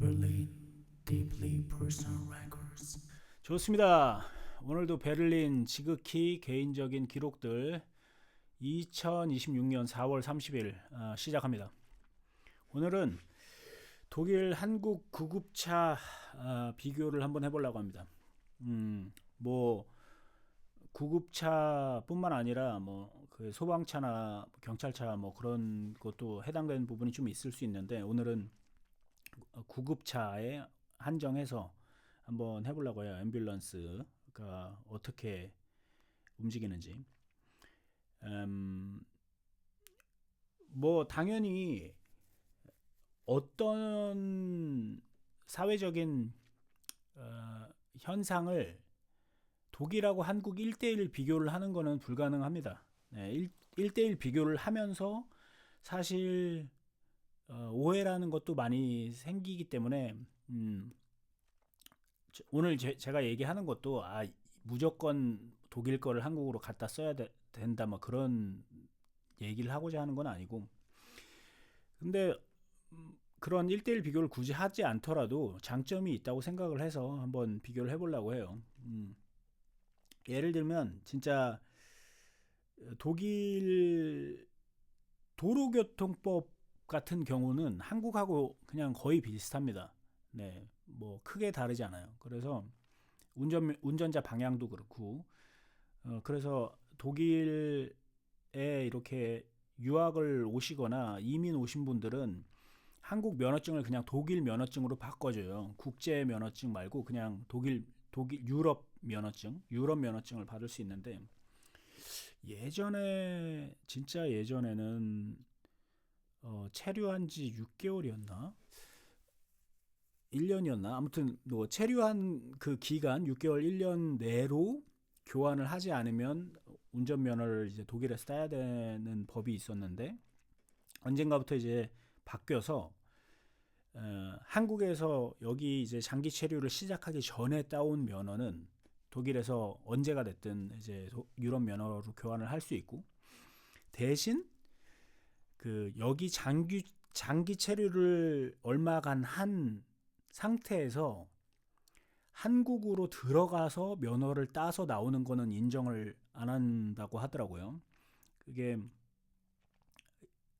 Berlin, deeply personal records. 좋습니다. 오늘도 베를린 지극히 개인적인 기록들 2026년 4월 30일 시작합니다. 오늘은 독일 한국 구급차 비교를 한번 해보려고 합니다. 뭐 구급차뿐만 아니라 뭐 그 소방차나 경찰차 뭐 그런 것도 해당되는 부분이 좀 있을 수 있는데, 오늘은 구급차에 한정해서 한번 해보려고 해요. 앰뷸런스가 어떻게 움직이는지. 뭐 당연히 어떤 사회적인 현상을 독일하고 한국 1대1 비교를 하는 거는 불가능합니다. 네, 1대1 비교를 하면서 사실 오해라는 것도 많이 생기기 때문에 오늘 제가 얘기하는 것도 무조건 독일 거를 한국으로 갖다 써야 된다 뭐 그런 얘기를 하고자 하는 건 아니고, 근데 그런 1대1 비교를 굳이 하지 않더라도 장점이 있다고 생각을 해서 한번 비교를 해보려고 해요. 예를 들면 진짜 독일 도로교통법 같은 경우는 한국하고 그냥 거의 비슷합니다. 네, 뭐 크게 다르지 않아요. 그래서 운전자 방향도 그렇고, 그래서 독일에 이렇게 유학을 오시거나 이민 오신 분들은 한국 면허증을 그냥 독일 면허증으로 바꿔줘요. 국제 면허증 말고 그냥 독일 유럽 면허증을 받을 수 있는데, 예전에 진짜 예전에는 체류한 지 6개월이었나? 1년이었나? 아무튼 뭐 체류한 그 기간 6개월 1년 내로 교환을 하지 않으면 운전면허를 이제 독일에서 따야 되는 법이 있었는데, 언젠가부터 이제 바뀌어서 한국에서 여기 이제 장기 체류를 시작하기 전에 따온 면허는 독일에서 언제가 됐든 이제 유럽 면허로 교환을 할 수 있고, 대신 그 여기 장기 체류를 얼마간 한 상태에서 한국으로 들어가서 면허를 따서 나오는 거는 인정을 안 한다고 하더라고요. 그게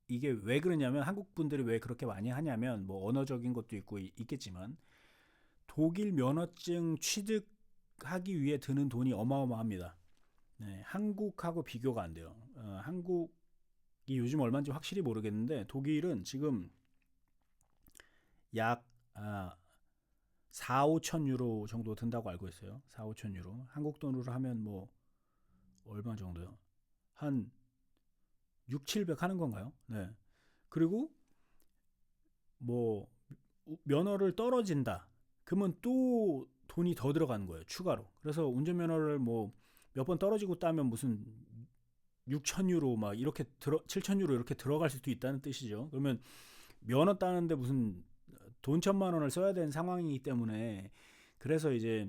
이게 왜 그러냐면, 한국 분들이 왜 그렇게 많이 하냐면, 뭐 언어적인 것도 있겠지만 독일 면허증 취득하기 위해 드는 돈이 어마어마합니다. 네, 한국하고 비교가 안 돼요. 한국이 요즘 얼마인지 확실히 모르겠는데 독일은 지금 약 4, 5천 유로 정도 든다고 알고 있어요. 4, 5천 유로. 한국 돈으로 하면 뭐 얼마 정도요? 한 6, 700 하는 건가요? 네. 그리고 뭐 면허를 떨어진다. 그러면 또 돈이 더 들어가는 거예요. 추가로. 그래서 운전면허를 뭐 몇 번 떨어지고 따면 무슨 6천 유로 막 이렇게 7천 유로 이렇게 들어갈 수도 있다는 뜻이죠. 그러면 면허 따는데 무슨 돈 1,000만 원을 써야 되는 상황이기 때문에, 그래서 이제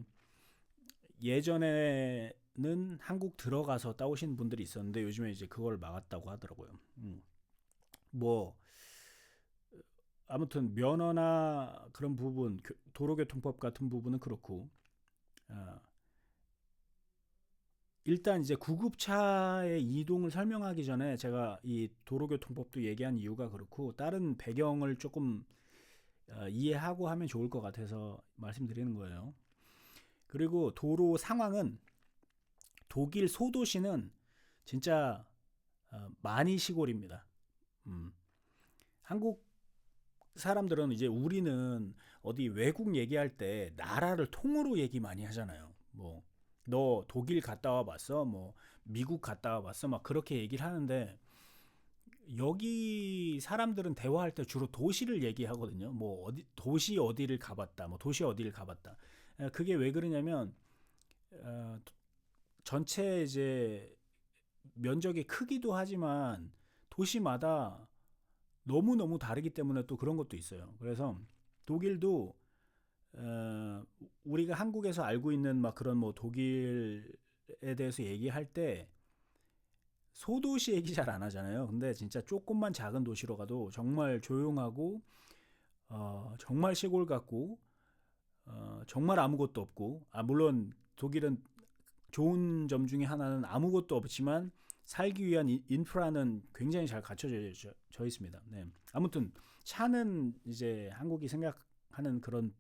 예전에는 한국 들어가서 따오신 분들이 있었는데 요즘에 이제 그걸 막았다고 하더라고요. 뭐 아무튼 면허나 그런 부분, 도로교통법 같은 부분은 그렇고, 어, 일단 이제 구급차의 이동을 설명하기 전에 제가 이 도로교통법도 얘기한 이유가 그렇고, 다른 배경을 조금 이해하고 하면 좋을 것 같아서 말씀드리는 거예요. 그리고 도로 상황은 독일 소도시는 진짜 많이 시골입니다. 한국 사람들은 이제 우리는 어디 외국 얘기할 때 나라를 통으로 얘기 많이 하잖아요. 뭐 너 독일 갔다 와 봤어? 뭐 미국 갔다 와 봤어? 막 그렇게 얘기를 하는데, 여기 사람들은 대화할 때 주로 도시를 얘기하거든요. 뭐 도시 어디를 가봤다, 뭐 도시 어디를 가봤다. 그게 왜 그러냐면 어, 전체 이제 면적이 크기도 하지만 도시마다 너무 너무 다르기 때문에 또 그런 것도 있어요. 그래서 독일도 어, 우리가 한국에서 알고 있는 막 그런 뭐 독일에 대해서 얘기할 때 소도시 얘기 잘 안 하잖아요. 근데 진짜 조금만 작은 도시로 가도 정말 조용하고 정말 시골 같고 정말 아무것도 없고 물론 독일은 좋은 점 중에 하나는 아무것도 없지만 살기 위한 인프라는 굉장히 잘 갖춰져 있습니다. 네. 아무튼 차는 이제 한국이 생각하는 그런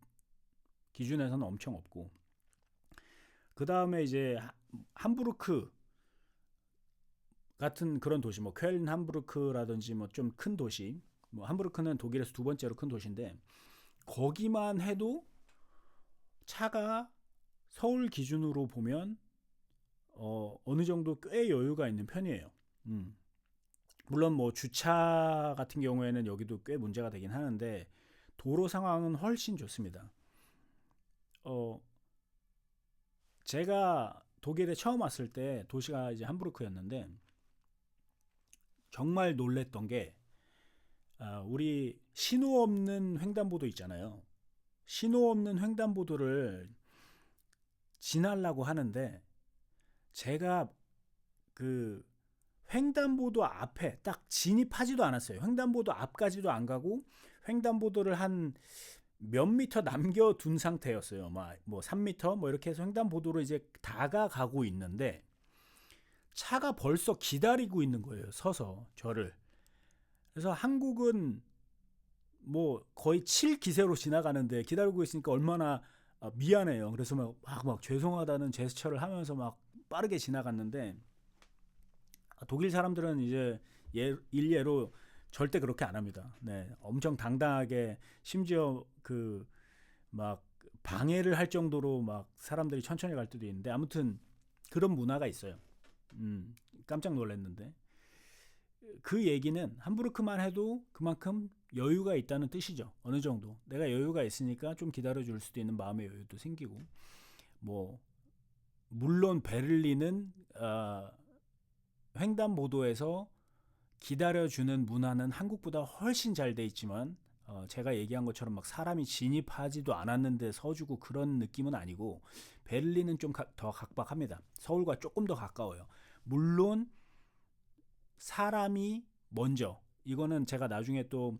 기준에서는 엄청 없고 그 다음에 이제 함부르크 같은 그런 도시, 뭐 쾰른 함부르크라든지 뭐 좀 큰 도시, 뭐 함부르크는 독일에서 두 번째로 큰 도시인데 거기만 해도 차가 서울 기준으로 보면 어느 정도 꽤 여유가 있는 편이에요. 물론 뭐 주차 같은 경우에는 여기도 꽤 문제가 되긴 하는데 도로 상황은 훨씬 좋습니다. 어, 제가 독일에 처음 왔을 때 도시가 이제 함부르크였는데 정말 놀랬던 게 우리 신호 없는 횡단보도 있잖아요. 신호 없는 횡단보도를 지나려고 하는데 제가 그 횡단보도 앞에 딱 진입하지도 않았어요. 횡단보도 앞까지도 안 가고 횡단보도를 한 몇 미터 남겨둔 상태였어요. 뭐 3미터 뭐 이렇게 해서 횡단보도로 이제 다가가고 있는데 차가 벌써 기다리고 있는 거예요. 서서 저를. 그래서 한국은 뭐 거의 7기세로 지나가는데 기다리고 있으니까 얼마나 미안해요. 그래서 막 죄송하다는 제스처를 하면서 막 빠르게 지나갔는데 독일 사람들은 이제 일례로 절대 그렇게 안 합니다. 네, 엄청 당당하게 심지어 그 막 방해를 할 정도로 막 사람들이 천천히 갈 때도 있는데 아무튼 그런 문화가 있어요. 깜짝 놀랐는데 그 얘기는 함부르크만 해도 그만큼 여유가 있다는 뜻이죠. 어느 정도 내가 여유가 있으니까 좀 기다려줄 수도 있는 마음의 여유도 생기고 뭐 물론 베를린은 횡단보도에서 기다려주는 문화는 한국보다 훨씬 잘 돼 있지만 제가 얘기한 것처럼 막 사람이 진입하지도 않았는데 서주고 그런 느낌은 아니고 베를린은 좀 더 각박합니다. 서울과 조금 더 가까워요. 물론 사람이 먼저 이거는 제가 나중에 또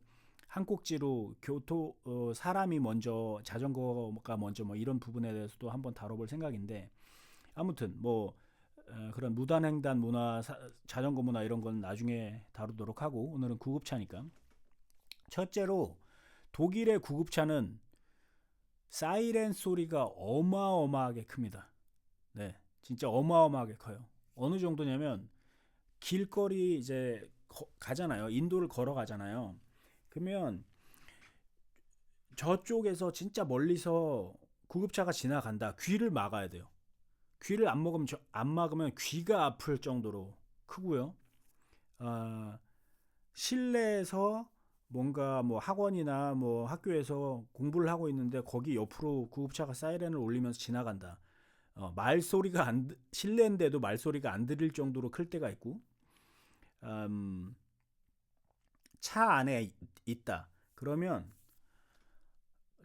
한 꼭지로 교토 사람이 먼저 자전거가 먼저 뭐 이런 부분에 대해서도 한번 다뤄볼 생각인데 아무튼 뭐 그런 무단횡단 문화, 자전거 문화 이런 건 나중에 다루도록 하고 오늘은 구급차니까 첫째로 독일의 구급차는 사이렌 소리가 어마어마하게 큽니다. 네, 진짜 어마어마하게 커요. 어느 정도냐면 길거리 이제 가잖아요. 인도를 걸어가잖아요. 그러면 저쪽에서 진짜 멀리서 구급차가 지나간다. 귀를 막아야 돼요. 귀를 안 막으면 귀가 아플 정도로 크고요. 실내에서 뭔가 뭐 학원이나 뭐 학교에서 공부를 하고 있는데 거기 옆으로 구급차가 사이렌을 울리면서 지나간다. 말소리가 실내인데도 말소리가 안 들릴 정도로 클 때가 있고, 차 안에 있다. 그러면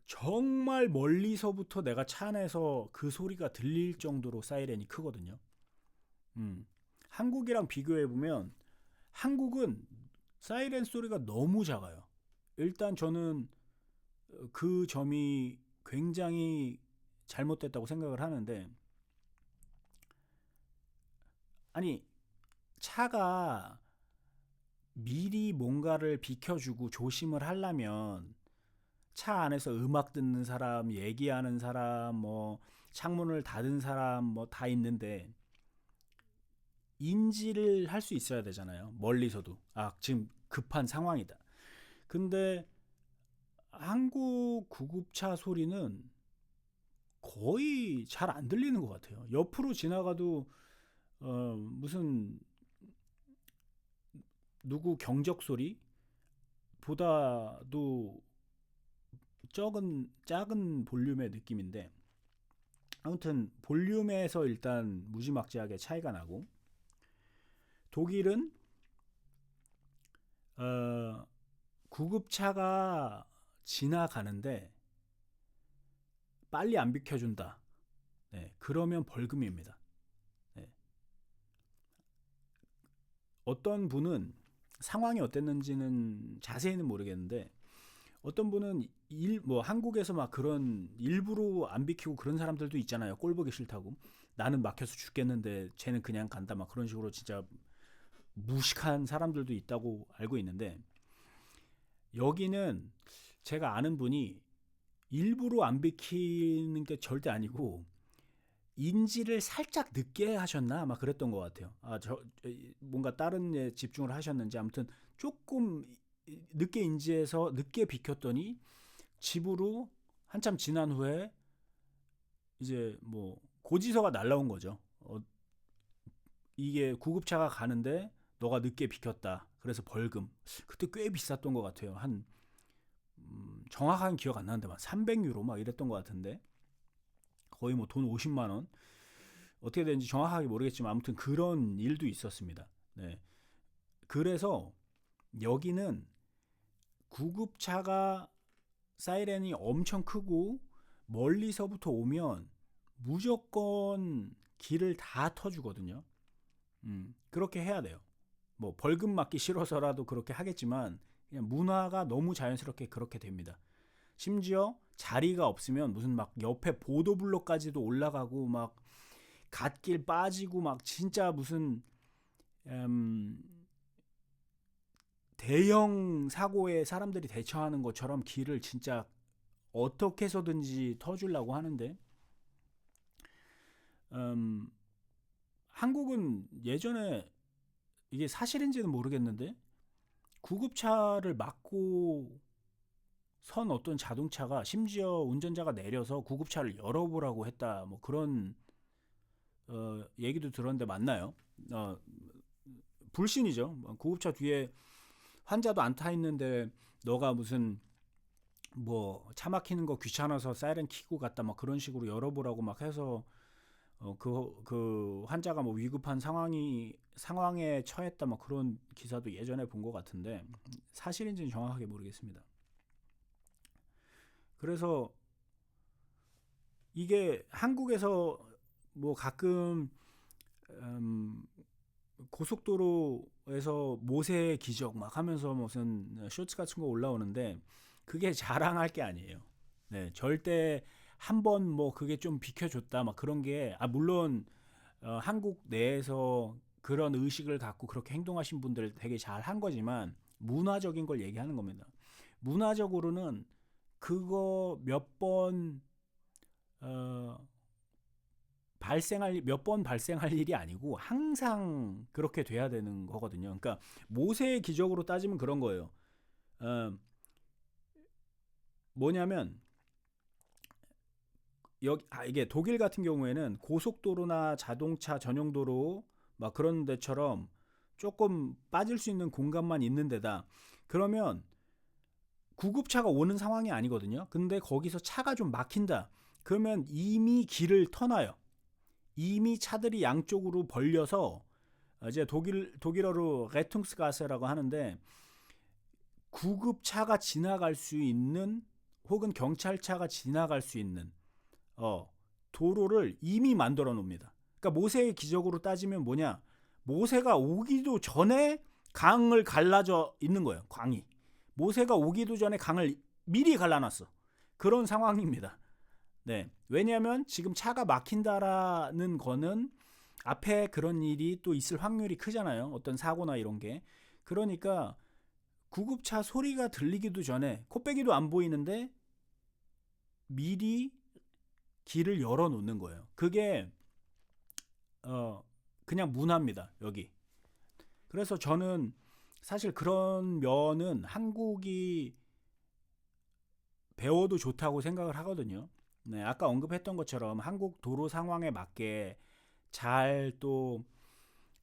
정말 멀리서부터 내가 차 안에서 그 소리가 들릴 정도로 사이렌이 크거든요. 한국이랑 비교해 보면 한국은 사이렌 소리가 너무 작아요. 일단 저는 그 점이 굉장히 잘못됐다고 생각을 하는데 아니 차가 미리 뭔가를 비켜주고 조심을 하려면 차 안에서 음악 듣는 사람, 얘기하는 사람, 뭐 창문을 닫은 사람 뭐 다 있는데 인지를 할 수 있어야 되잖아요. 멀리서도 지금 급한 상황이다. 근데 한국 구급차 소리는 거의 잘 안 들리는 것 같아요. 옆으로 지나가도 무슨 누구 경적 소리보다도 작은 볼륨의 느낌인데 아무튼 볼륨에서 일단 무지막지하게 차이가 나고 독일은 구급차가 지나가는데 빨리 안 비켜준다. 네, 그러면 벌금입니다. 네. 어떤 분은 상황이 어땠는지는 자세히는 모르겠는데 어떤 분은 뭐 한국에서 막 그런 일부러 안 비키고 그런 사람들도 있잖아요. 꼴 보기 싫다고. 나는 막혀서 죽겠는데 쟤는 그냥 간다 막 그런 식으로 진짜 무식한 사람들도 있다고 알고 있는데, 여기는 제가 아는 분이 일부러 안 비키는 게 절대 아니고 인지를 살짝 늦게 하셨나 막 그랬던 것 같아요. 뭔가 다른 에 집중을 하셨는지 아무튼 조금 늦게 인지해서 늦게 비켰더니 집으로 한참 지난 후에 이제 뭐 고지서가 날라온 거죠. 이게 구급차가 가는데 너가 늦게 비켰다. 그래서 벌금. 그때 꽤 비쌌던 것 같아요. 한 정확한 기억 안 나는데 막 300유로 막 이랬던 것 같은데, 거의 뭐 돈 50만 원. 어떻게 되는지 정확하게 모르겠지만 아무튼 그런 일도 있었습니다. 네. 그래서 여기는 구급차가 사이렌이 엄청 크고 멀리서부터 오면 무조건 길을 다 터주거든요. 그렇게 해야 돼요. 뭐 벌금 맞기 싫어서라도 그렇게 하겠지만 그냥 문화가 너무 자연스럽게 그렇게 됩니다. 심지어 자리가 없으면 무슨 막 옆에 보도블록까지도 올라가고 막 갓길 빠지고 막 진짜 무슨 음, 대형 사고에 사람들이 대처하는 것처럼 길을 진짜 어떻게 해서든지 터주려고 하는데, 음, 한국은 예전에 이게 사실인지는 모르겠는데 구급차를 막고 선 어떤 자동차가 심지어 운전자가 내려서 구급차를 열어보라고 했다 뭐 그런 얘기도 들었는데 맞나요? 어, 불신이죠. 구급차 뒤에 환자도 안 타 있는데 너가 무슨 뭐 차 막히는 거 귀찮아서 사이렌 켜고 갔다 막 그런 식으로 열어보라고 막 해서 그 환자가 뭐 위급한 상황에 처했다 막 그런 기사도 예전에 본 것 같은데 사실인지는 정확하게 모르겠습니다. 그래서 이게 한국에서 뭐 가끔 음, 고속도로에서 모세의 기적 막 하면서 무슨 쇼츠 같은 거 올라오는데 그게 자랑할 게 아니에요. 네, 절대 한 번 뭐 그게 좀 비켜줬다 막 그런 게 물론 한국 내에서 그런 의식을 갖고 그렇게 행동하신 분들 되게 잘 한 거지만 문화적인 걸 얘기하는 겁니다. 문화적으로는 그거 몇번 어, 몇 번 발생할 일이 아니고 항상 그렇게 돼야 되는 거거든요. 그러니까 모세의 기적으로 따지면 그런 거예요. 어, 뭐냐면 이게 독일 같은 경우에는 고속도로나 자동차 전용 도로 막 그런 데처럼 조금 빠질 수 있는 공간만 있는 데다. 그러면 구급차가 오는 상황이 아니거든요. 근데 거기서 차가 좀 막힌다. 그러면 이미 길을 터놔요. 이미 차들이 양쪽으로 벌려서 이제 독일어로 레퉁스가세라고 하는데 구급차가 지나갈 수 있는 혹은 경찰차가 지나갈 수 있는 도로를 이미 만들어 놓습니다. 그러니까 모세의 기적으로 따지면 뭐냐? 모세가 오기도 전에 강을 갈라져 있는 거예요. 강이. 모세가 오기도 전에 강을 미리 갈라놨어. 그런 상황입니다. 네. 왜냐하면 지금 차가 막힌다라는 거는 앞에 그런 일이 또 있을 확률이 크잖아요. 어떤 사고나 이런 게. 그러니까 구급차 소리가 들리기도 전에 코빼기도 안 보이는데 미리 길을 열어 놓는 거예요. 그게 그냥 문화입니다. 여기. 그래서 저는 사실 그런 면은 한국이 배워도 좋다고 생각을 하거든요. 네, 아까 언급했던 것처럼 한국 도로 상황에 맞게 잘 또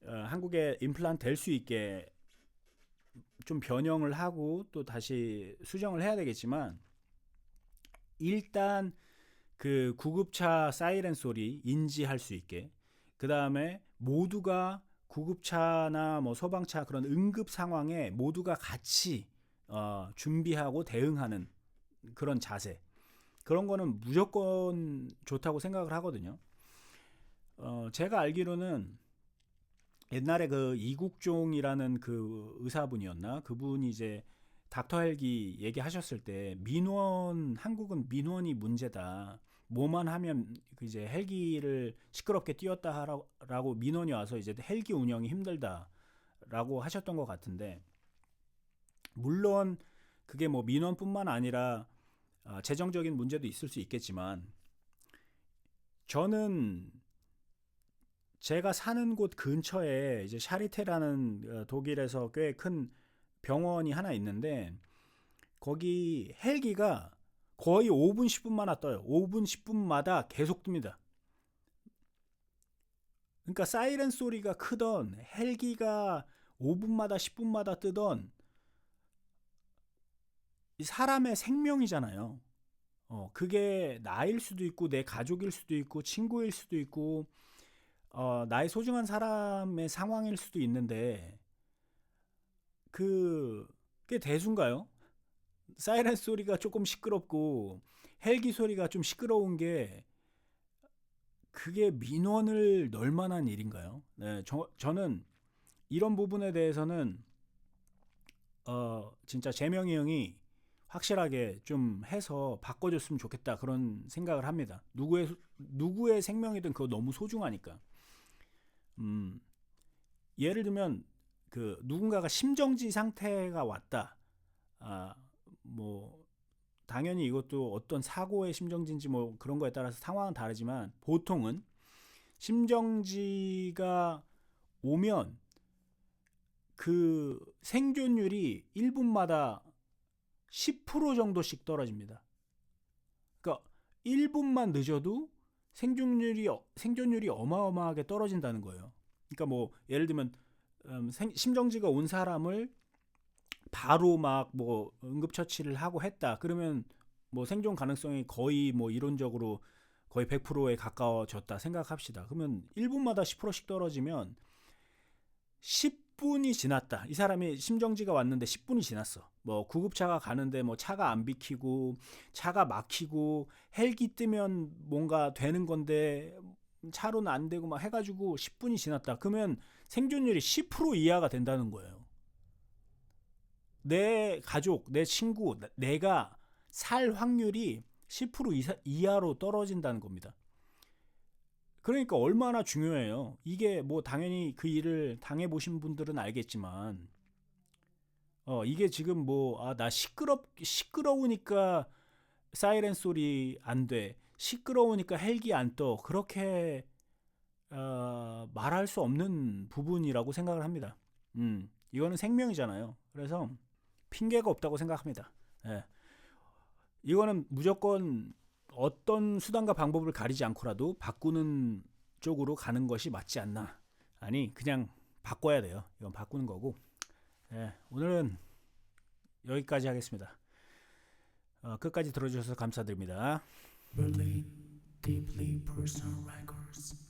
한국에 임플란트 될 수 있게 좀 변형을 하고 또 다시 수정을 해야 되겠지만 일단 그 구급차 사이렌 소리 인지할 수 있게, 그 다음에 모두가 구급차나 뭐 소방차 그런 응급 상황에 모두가 같이 준비하고 대응하는 그런 자세, 그런 거는 무조건 좋다고 생각을 하거든요. 제가 알기로는 옛날에 그 이국종이라는 그 의사분이었나, 그분이 이제 닥터 헬기 얘기하셨을 때 민원 한국은 민원이 문제다. 뭐만 하면 그 이제 헬기를 시끄럽게 띄웠다라고 민원이 와서 이제 헬기 운영이 힘들다라고 하셨던 것 같은데 물론 그게 뭐 민원뿐만 아니라 재정적인 문제도 있을 수 있겠지만 저는 제가 사는 곳 근처에 이제 샤리테라는 독일에서 꽤 큰 병원이 하나 있는데 거기 헬기가 거의 5분 10분마다 떠요. 5분 10분마다 계속 뜹니다. 그러니까 사이렌 소리가 크던 헬기가 5분마다 10분마다 뜨던 이 사람의 생명이잖아요. 그게 나일 수도 있고 내 가족일 수도 있고 친구일 수도 있고 나의 소중한 사람의 상황일 수도 있는데 그게 대수인가요? 사이렌 소리가 조금 시끄럽고 헬기 소리가 좀 시끄러운 게 그게 민원을 넣을 만한 일인가요? 네, 저는 이런 부분에 대해서는 진짜 재명이 형이 확실하게 좀 해서 바꿔줬으면 좋겠다 그런 생각을 합니다. 누구의 생명이든 그거 너무 소중하니까. 예를 들면 그 누군가가 심정지 상태가 왔다. 뭐 당연히 이것도 어떤 사고의 심정지인지 뭐 그런 거에 따라서 상황은 다르지만 보통은 심정지가 오면 그 생존율이 1분마다 10% 정도씩 떨어집니다. 그러니까 1분만 늦어도 생존율이 어마어마하게 떨어진다는 거예요. 그러니까 뭐 예를 들면 심정지가 온 사람을 바로 막 뭐 응급처치를 하고 했다. 그러면 뭐 생존 가능성이 거의 뭐 이론적으로 거의 100%에 가까워졌다 생각합시다. 그러면 1분마다 10%씩 떨어지면 10분이 지났다. 이 사람이 심정지가 왔는데 10분이 지났어. 뭐 구급차가 가는데 뭐 차가 안 비키고 차가 막히고 헬기 뜨면 뭔가 되는 건데 차로는 안 되고 막 해가지고 10분이 지났다. 그러면 생존율이 10% 이하가 된다는 거예요. 내 가족, 내 친구, 내가 살 확률이 10% 이하로 떨어진다는 겁니다. 그러니까 얼마나 중요해요. 이게 뭐 당연히 그 일을 당해보신 분들은 알겠지만, 이게 지금 뭐, 나 시끄러우니까 사이렌 소리 안 돼. 시끄러우니까 헬기 안 떠. 그렇게, 말할 수 없는 부분이라고 생각을 합니다. 이거는 생명이잖아요. 그래서 핑계가 없다고 생각합니다. 예. 이거는 무조건 어떤 수단과 방법을 가리지 않고라도 바꾸는 쪽으로 가는 것이 맞지 않나. 아니 그냥 바꿔야 돼요. 이건 바꾸는 거고. 예, 오늘은 여기까지 하겠습니다. 끝까지 들어주셔서 감사드립니다. Berlin, deeply personal records.